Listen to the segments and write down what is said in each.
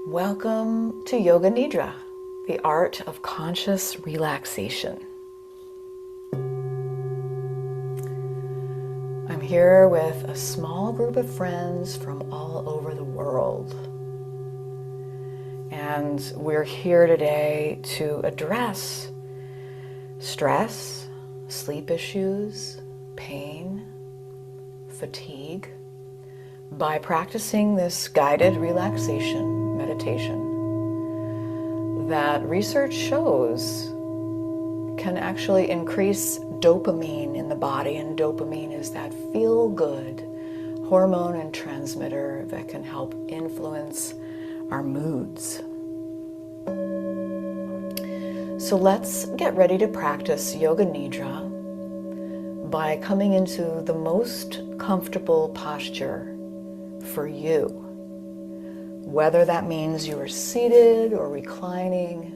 Welcome to Yoga Nidra, the art of conscious relaxation. I'm here with a small group of friends from all over the world. And we're here today to address stress, sleep issues, pain, fatigue, by practicing this guided relaxation meditation that research shows can actually increase dopamine in the body, and dopamine is that feel-good hormone and transmitter that can help influence our moods. So let's get ready to practice Yoga Nidra by coming into the most comfortable posture for you. Whether that means you are seated or reclining,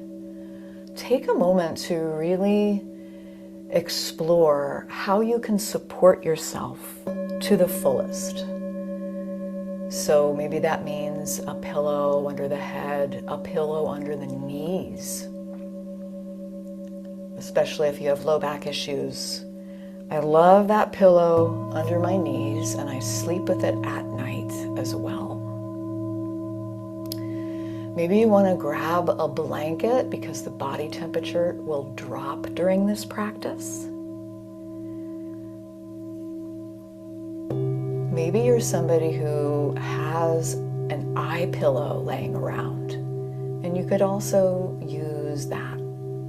take a moment to really explore how you can support yourself to the fullest. So maybe that means a pillow under the head, a pillow under the knees, especially if you have low back issues. I love that pillow under my knees, and I sleep with it at night as well. Maybe you want to grab a blanket because the body temperature will drop during this practice. Maybe you're somebody who has an eye pillow laying around, and you could also use that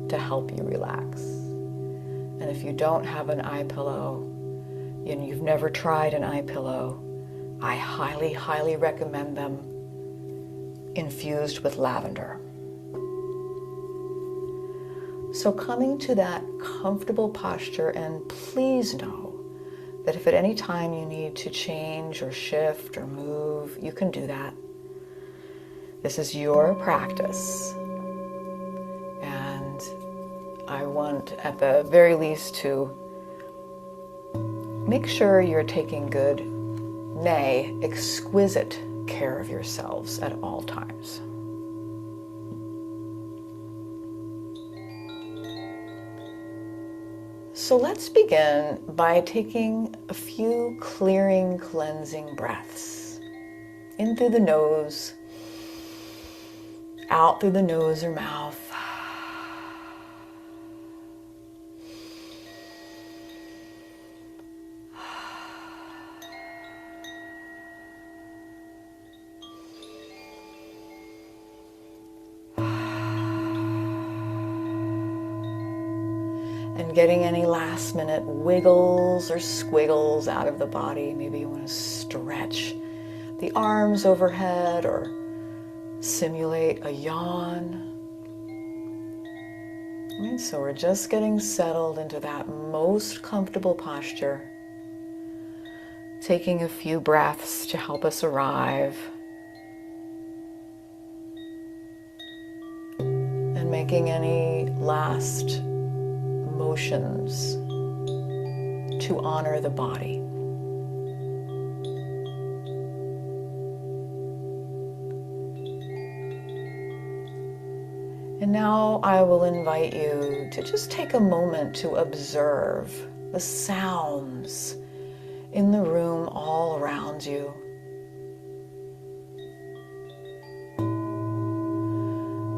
to help you relax. And if you don't have an eye pillow, and you've never tried an eye pillow, I highly, highly recommend them infused with lavender. So coming to that comfortable posture, and please know that if at any time you need to change or shift or move, you can do that. This is your practice. And I want, at the very least, to make sure you're taking good, nay, exquisite care of yourselves at all times. So let's begin by taking a few clearing, cleansing breaths. In through the nose, out through the nose or mouth. And getting any last minute wiggles or squiggles out of the body. Maybe you want to stretch the arms overhead or simulate a yawn. And so we're just getting settled into that most comfortable posture. Taking a few breaths to help us arrive. And making any last motions to honor the body. And now I will invite you to just take a moment to observe the sounds in the room all around you.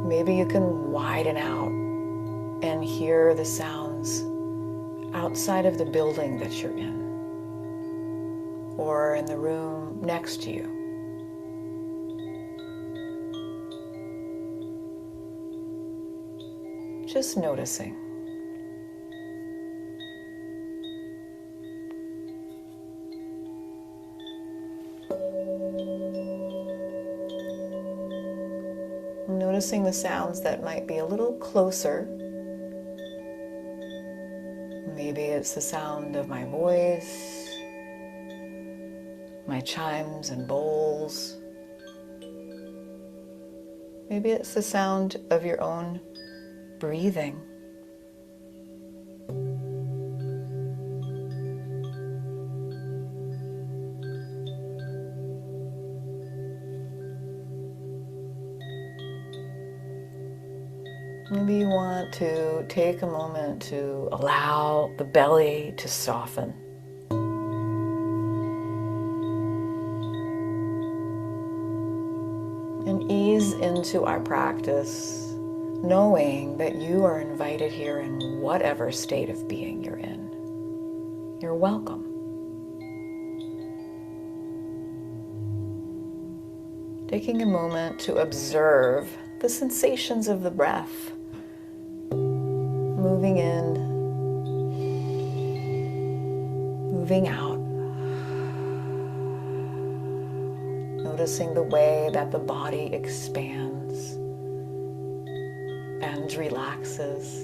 Maybe you can widen out and hear the sounds outside of the building that you're in, or in the room next to you. Just noticing. Noticing the sounds that might be a little closer. Maybe it's the sound of my voice, my chimes and bowls. Maybe it's the sound of your own breathing. Maybe you want to take a moment to allow the belly to soften. And ease into our practice, knowing that you are invited here in whatever state of being you're in. You're welcome. Taking a moment to observe the sensations of the breath, moving in, moving out. Noticing the way that the body expands and relaxes.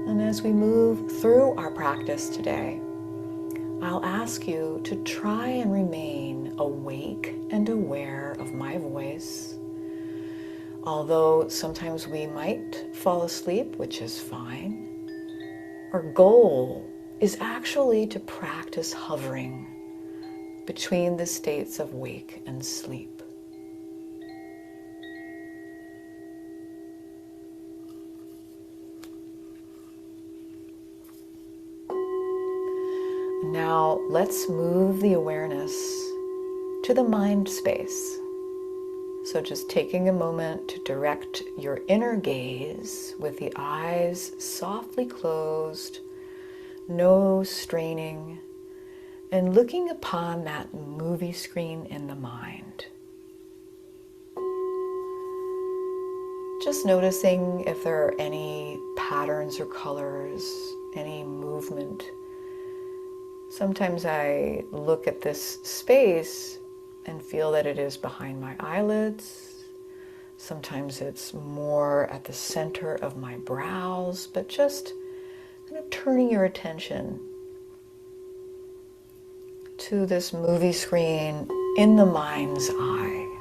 And as we move through our practice today, I'll ask you to try and remain awake and aware of my voice. Although sometimes we might fall asleep, which is fine, our goal is actually to practice hovering between the states of wake and sleep. Now let's move the awareness to the mind space. So just taking a moment to direct your inner gaze with the eyes softly closed, no straining, and looking upon that movie screen in the mind. Just noticing if there are any patterns or colors, any movement. Sometimes I look at this space and feel that it is behind my eyelids. Sometimes it's more at the center of my brows, but just kind of turning your attention to this movie screen in the mind's eye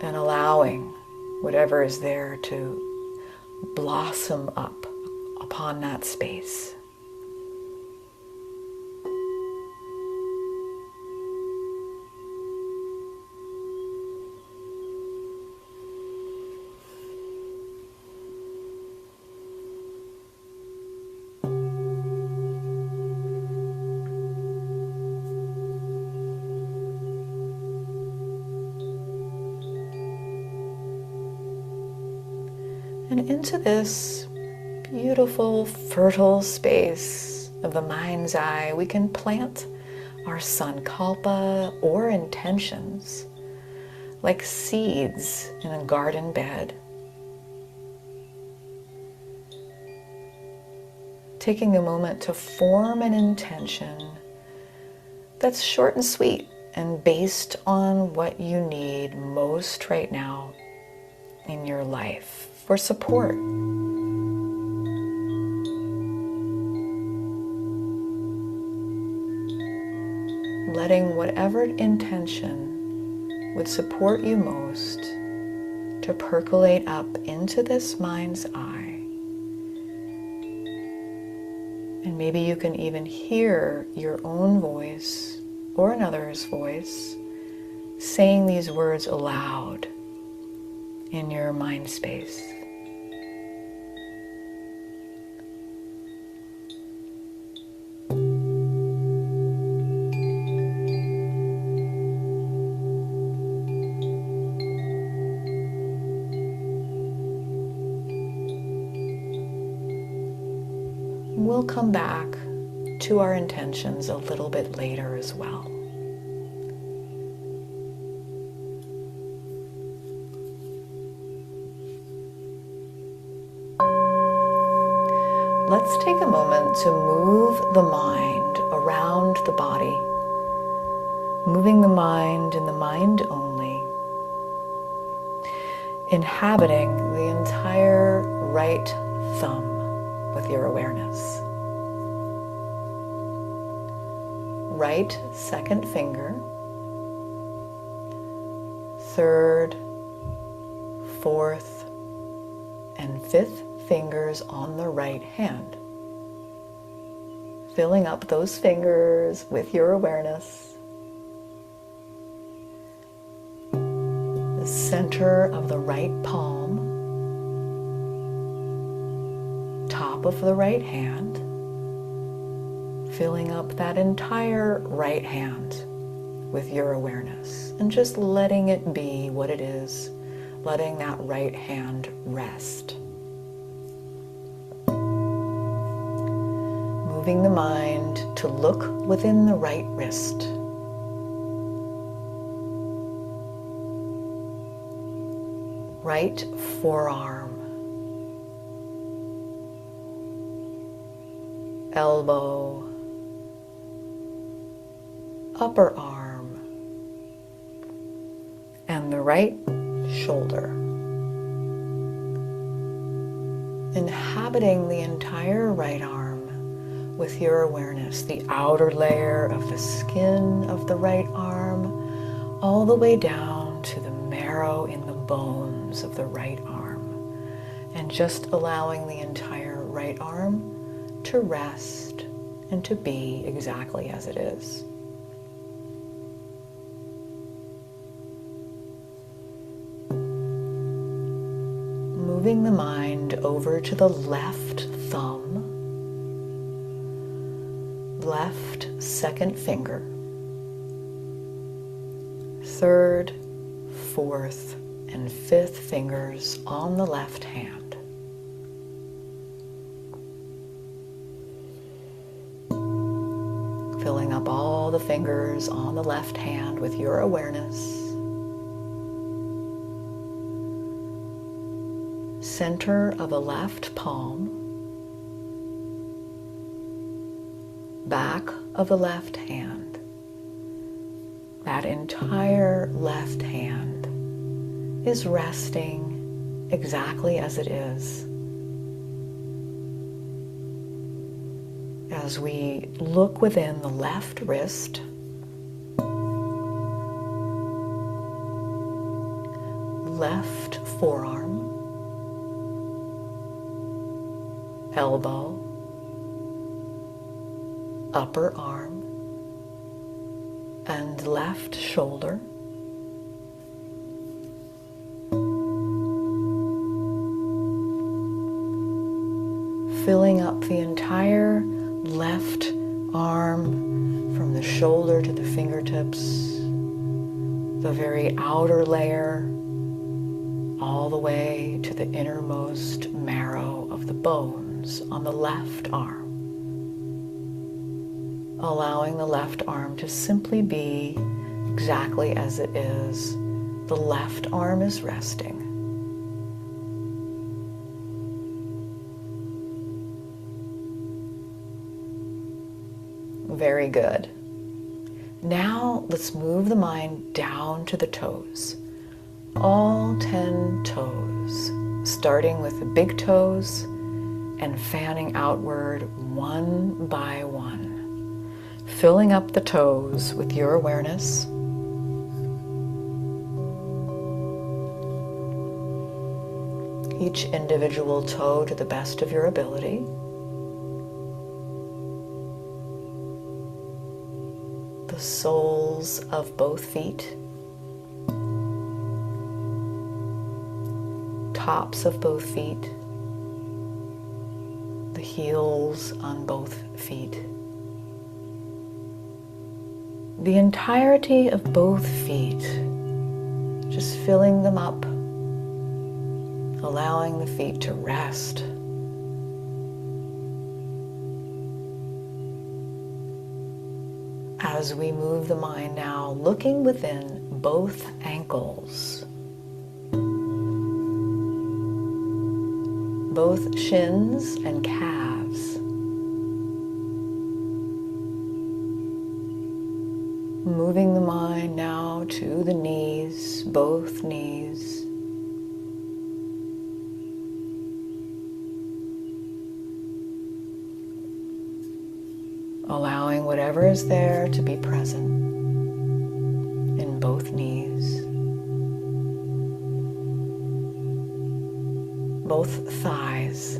and allowing whatever is there to blossom up upon that space. And into this beautiful, fertile space of the mind's eye, we can plant our sankalpa or intentions like seeds in a garden bed. Taking a moment to form an intention that's short and sweet and based on what you need most right now in your life for support. Letting whatever intention would support you most to percolate up into this mind's eye. And maybe you can even hear your own voice or another's voice saying these words aloud in your mind space. We'll come back to our intentions a little bit later as well. Let's take a moment to move the mind around the body, moving the mind and the mind only, inhabiting the entire right thumb with your awareness. Right second finger, third, fourth, and fifth fingers on the right hand. Filling up those fingers with your awareness. The center of the right palm, top of the right hand, filling up that entire right hand with your awareness and just letting it be what it is, letting that right hand rest. Moving the mind to look within the right wrist. Right forearm. Elbow. Upper arm. And the right shoulder. Inhabiting the entire right arm with your awareness, the outer layer of the skin of the right arm, all the way down to the marrow in the bones of the right arm, and just allowing the entire right arm to rest and to be exactly as it is. Moving the mind over to the left thumb, left second finger, third, fourth, and fifth fingers on the left hand. Filling up all the fingers on the left hand with your awareness. Center of the left palm, back of the left hand. That entire left hand is resting exactly as it is. As we look within the left wrist, left forearm, elbow, upper arm, and left shoulder. Filling up the entire left arm from the shoulder to the fingertips, the very outer layer, all the way to the innermost marrow of the bones on the left arm. Allowing the left arm to simply be exactly as it is. The left arm is resting. Very good. Now let's move the mind down to the toes. All 10 toes, starting with the big toes and fanning outward one by one. Filling up the toes with your awareness. Each individual toe to the best of your ability. The soles of both feet. Tops of both feet. The heels on both feet. The entirety of both feet, just filling them up, allowing the feet to rest. As we move the mind now, looking within both ankles, both shins and calves. Moving the mind now to the knees, both knees. Allowing whatever is there to be present in both knees. Both thighs.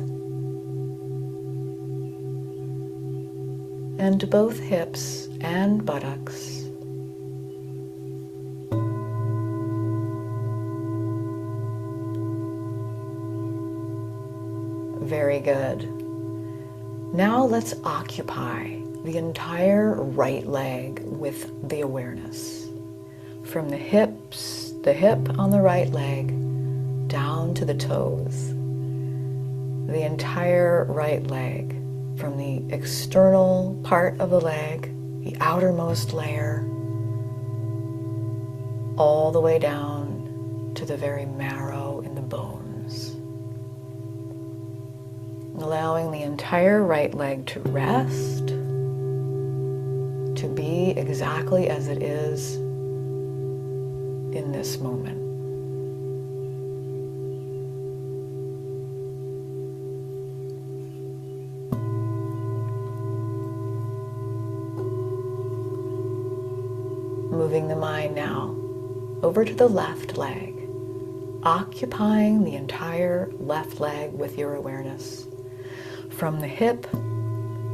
and both hips and buttocks. Very good. Now let's occupy the entire right leg with the awareness. From the hips, the hip on the right leg, down to the toes. The entire right leg, from the external part of the leg, the outermost layer, all the way down to the very marrow in the bones. Allowing the entire right leg to rest, to be exactly as it is in this moment. Moving the mind now over to the left leg, occupying the entire left leg with your awareness. From the hip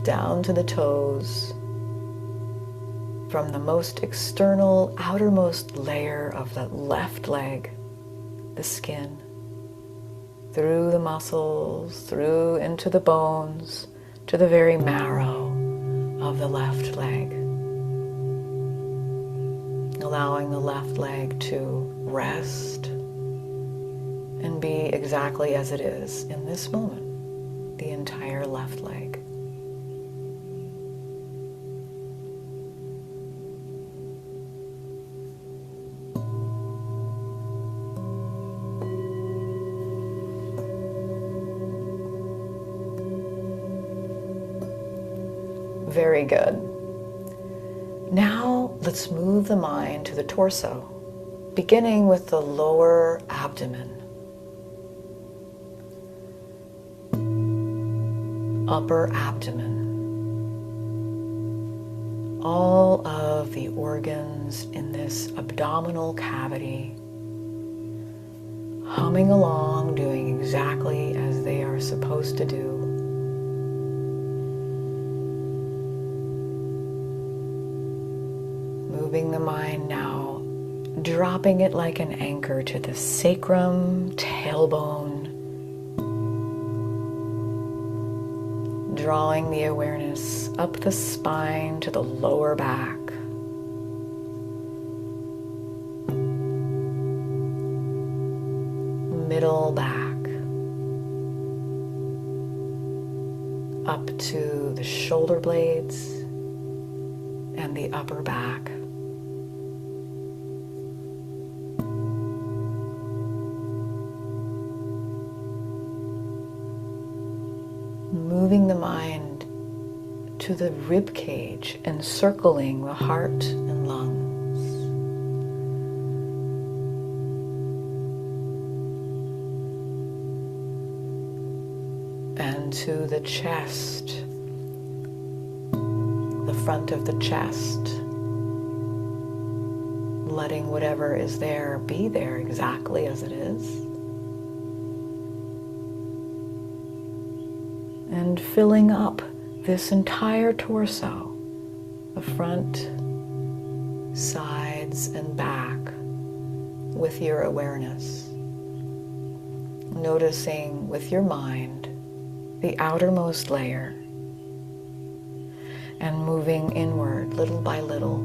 down to the toes, from the most external, outermost layer of the left leg, the skin, through the muscles, through into the bones, to the very marrow of the left leg. Allowing the left leg to rest and be exactly as it is in this moment. The entire left leg. Very good. Now let's move the mind to the torso, beginning with the lower abdomen. Upper abdomen. All of the organs in this abdominal cavity humming along, doing exactly as they are supposed to do. Moving the mind now, dropping it like an anchor to the sacrum, tailbone, drawing the awareness up the spine to the lower back. Middle back. Up to the shoulder blades and the upper back. Moving the mind to the rib cage, encircling the heart and lungs. And to the chest, the front of the chest, letting whatever is there be there exactly as it is. And filling up this entire torso, the front, sides, and back with your awareness. Noticing with your mind the outermost layer and moving inward little by little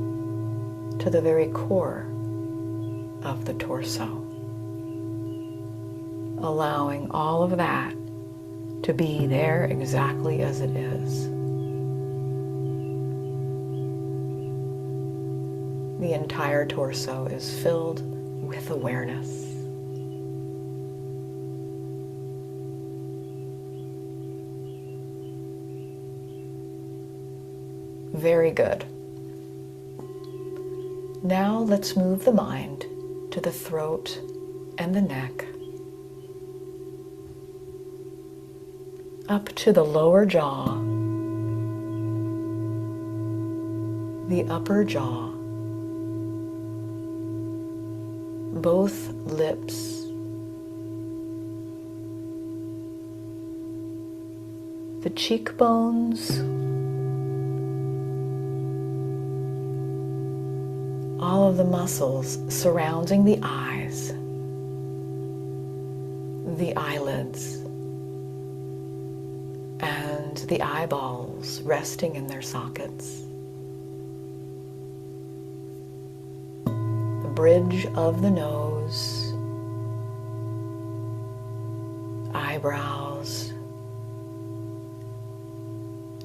to the very core of the torso. Allowing all of that to be there exactly as it is. The entire torso is filled with awareness. Very good. Now let's move the mind to the throat and the neck, up to the lower jaw, the upper jaw, both lips, the cheekbones, all of the muscles surrounding the eyes, the eyelids, and the eyeballs resting in their sockets. The bridge of the nose, eyebrows,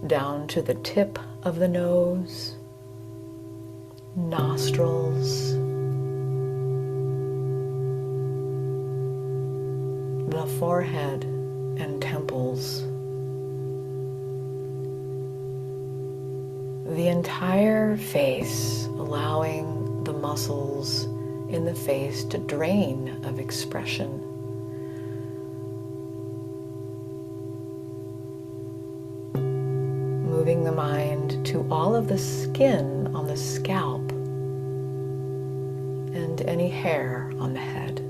down to the tip of the nose, nostrils, the forehead and temples, the entire face, allowing the muscles in the face to drain of expression. Moving the mind to all of the skin on the scalp and any hair on the head.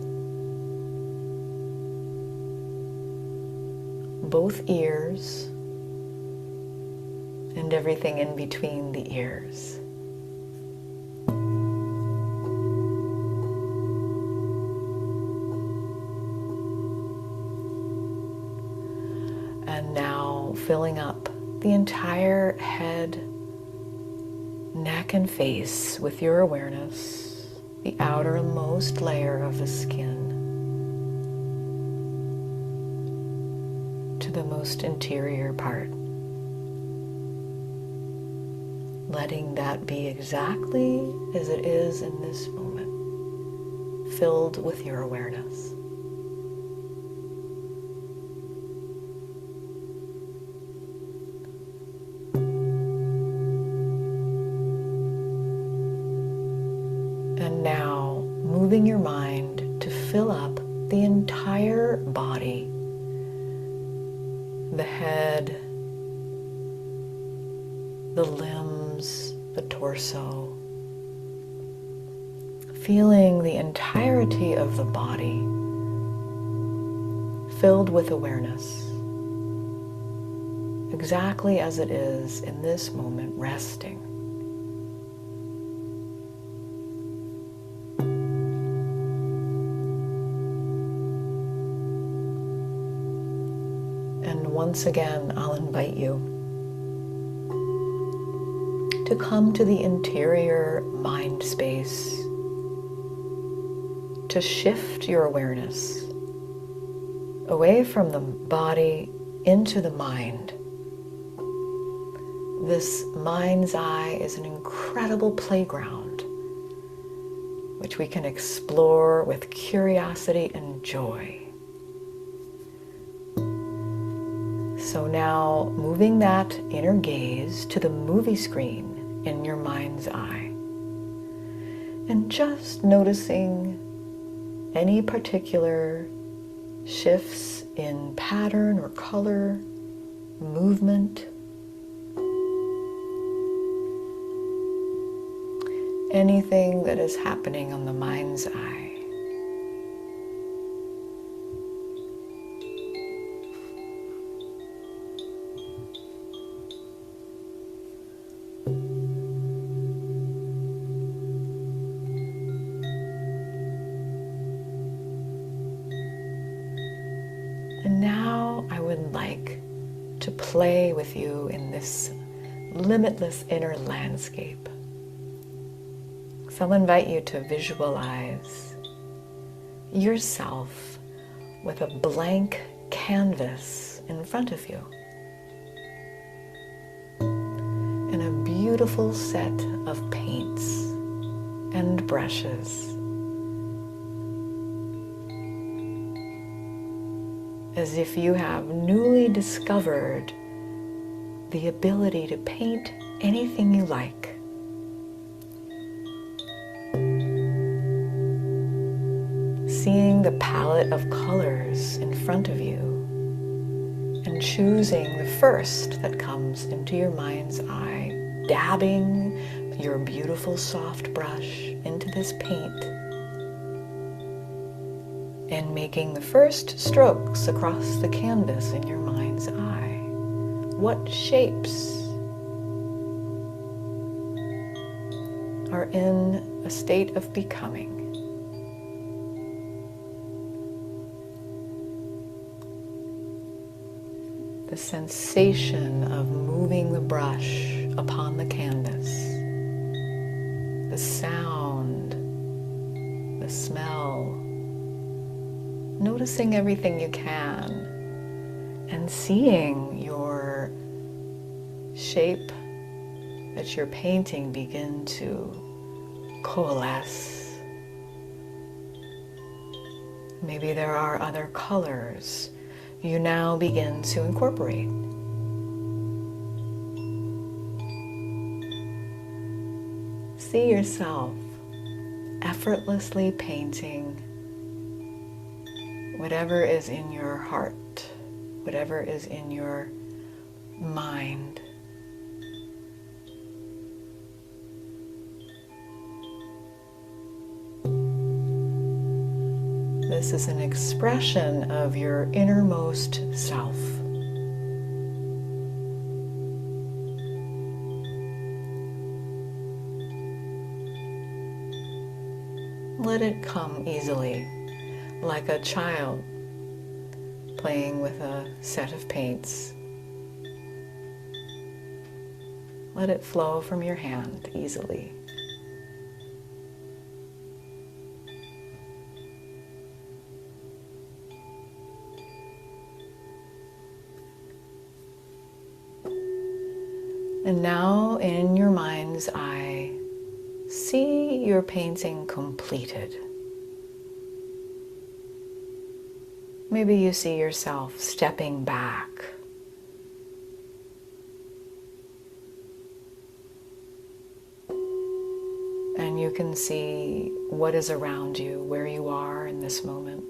Both ears and everything in between the ears. And now filling up the entire head, neck, and face with your awareness, the outermost layer of the skin to the most interior part. Letting that be exactly as it is in this moment, filled with your awareness. And now, moving your mind to fill up the entire body, the head, the limbs, the torso, feeling the entirety of the body filled with awareness, exactly as it is in this moment, resting. And once again, I'll invite you to come to the interior mind space, to shift your awareness away from the body into the mind. This mind's eye is an incredible playground which we can explore with curiosity and joy. So now, moving that inner gaze to the movie screen in your mind's eye, and just noticing any particular shifts in pattern or color, movement, anything that is happening on the mind's eye. And now I would like to play with you in this limitless inner landscape. So I'll invite you to visualize yourself with a blank canvas in front of you and a beautiful set of paints and brushes, as if you have newly discovered the ability to paint anything you like. Seeing the palette of colors in front of you and choosing the first that comes into your mind's eye, dabbing your beautiful soft brush into this paint and making the first strokes across the canvas in your mind's eye. What shapes are in a state of becoming. The sensation of moving the brush upon the canvas, the sound, the smell, noticing everything you can, and seeing your shape that you're painting begin to coalesce. Maybe there are other colors you now begin to incorporate. See yourself effortlessly painting whatever is in your heart, whatever is in your mind. This is an expression of your innermost self. Let it come easily, like a child playing with a set of paints. Let it flow from your hand easily. And now, in your mind's eye, see your painting completed. Maybe you see yourself stepping back. And you can see what is around you, where you are in this moment.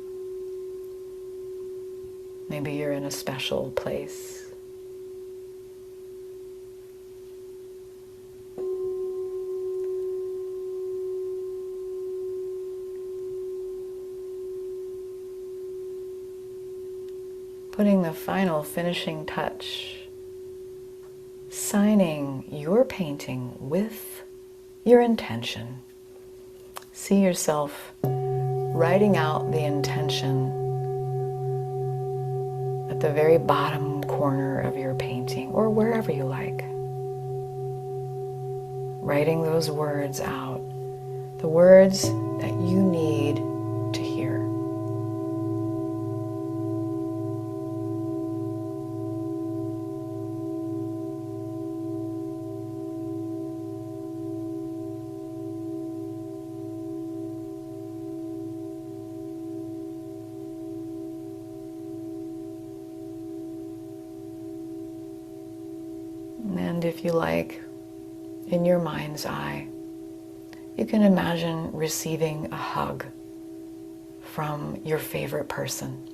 Maybe you're in a special place. Putting the final finishing touch, signing your painting with your intention. See yourself writing out the intention at the very bottom corner of your painting, or wherever you like. Writing those words out, the words that you need to hear. And if you like, in your mind's eye, you can imagine receiving a hug from your favorite person.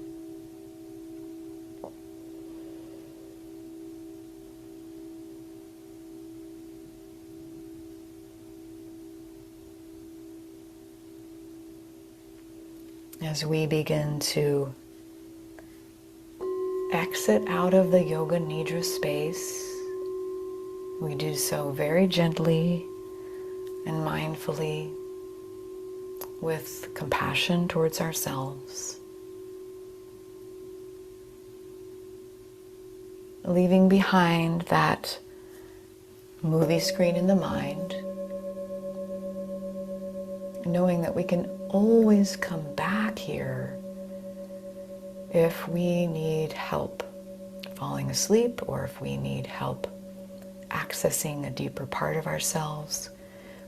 As we begin to exit out of the Yoga Nidra space, we do so very gently and mindfully, with compassion towards ourselves, leaving behind that movie screen in the mind, knowing that we can always come back here if we need help falling asleep, or if we need help accessing a deeper part of ourselves.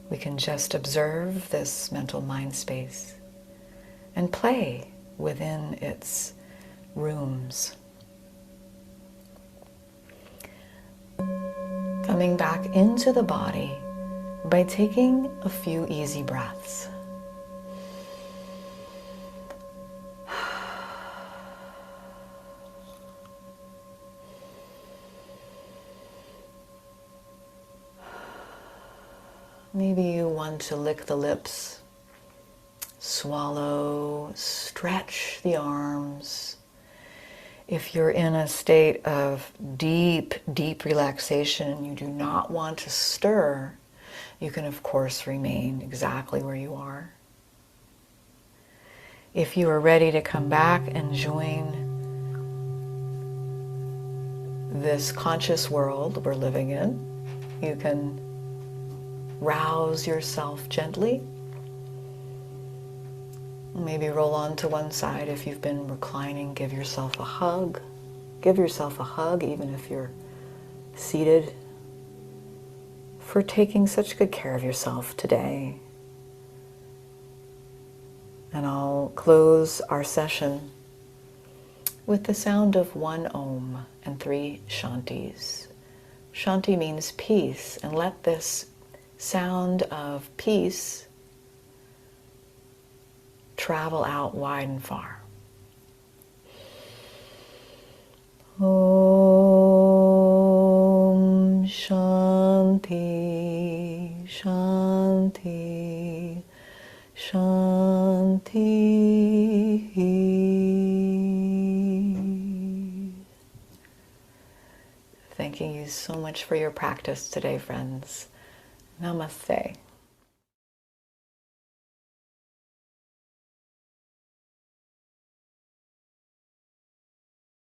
We can just observe this mental mind space and play within its rooms. Coming back into the body by taking a few easy breaths. Maybe you want to lick the lips, swallow, stretch the arms. If you're in a state of deep, deep relaxation and you do not want to stir, You can, of course, remain exactly where you are. If you are ready to come back and join this conscious world we're living in, you can rouse yourself gently. Maybe roll on to one side. If you've been reclining, give yourself a hug. Give yourself a hug even if you're seated, for taking such good care of yourself today. And I'll close our session with the sound of 1 Om and 3 Shantis. Shanti means peace, and let this sound of peace travel out wide and far. Om Shanti, Shanti, Shanti. Thanking you so much for your practice today, friends. Namaste.